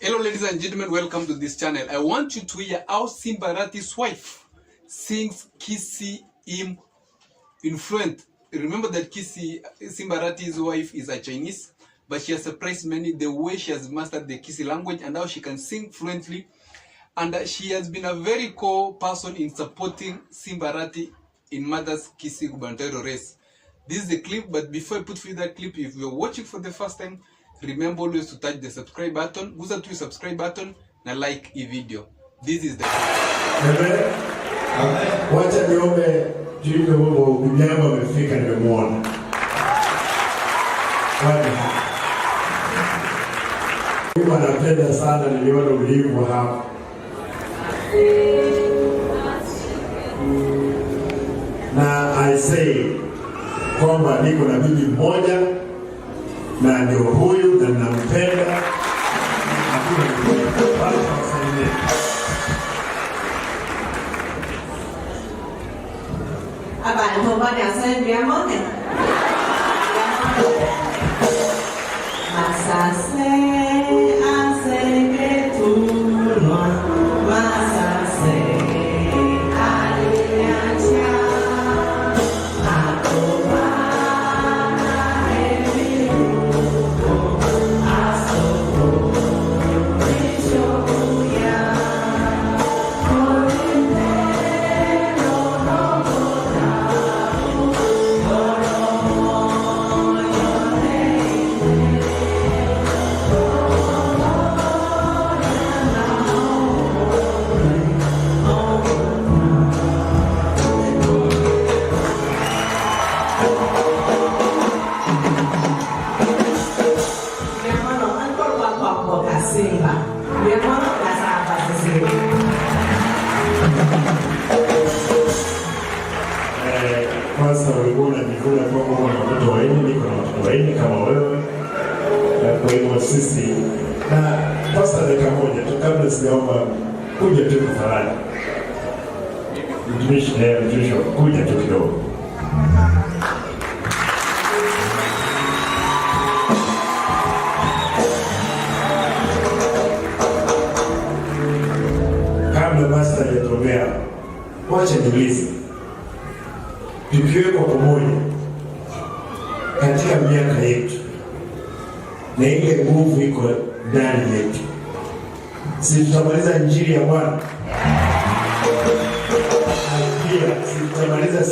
Hello ladies and gentlemen, welcome to this channel. I want you to hear how Simba Arati's wife sings Kisii hymn in fluent. Remember that Simba Arati's wife is a Chinese, but she has surprised many the way she has mastered the Kisii language and how she can sing fluently. And she has been a very core person in supporting Simba Arati in Mother's Kisii Gubernatorial race. This is the clip, but before I put for you that clip, if you're watching for the first time, remember always to touch the subscribe button. Guza to subscribe button na like a video. This is the wacha niombe jibu huo kunyama umefika nimemuona. Mimi napenda sana niliona ulivu hapa. Na I say kwamba niko na bibi mmoja na ndio huyu na nampenda. Bạn không có nhà xem bé mất này. Masa se ase ke turno masa se aliancha aku mana eviu asoko isoya Simba, dia mau rasa apa sih? Kwanza ulikuwa unajikula kwa watoto wengi, niko na watoto wengi kama wewe. Kwa hivyo sisi na pasta dakika moja tu kabla sijaomba kuja tu tafadhali. Mtumishi naye mtumishi kuja tu kidogo. Basta yatobea, wacha niulize, tukiwekwa pamoja katika miaka yetu na ile nguvu iko ndani yetu, si tutamaliza injili ya Bwana? Pia si tutamaliza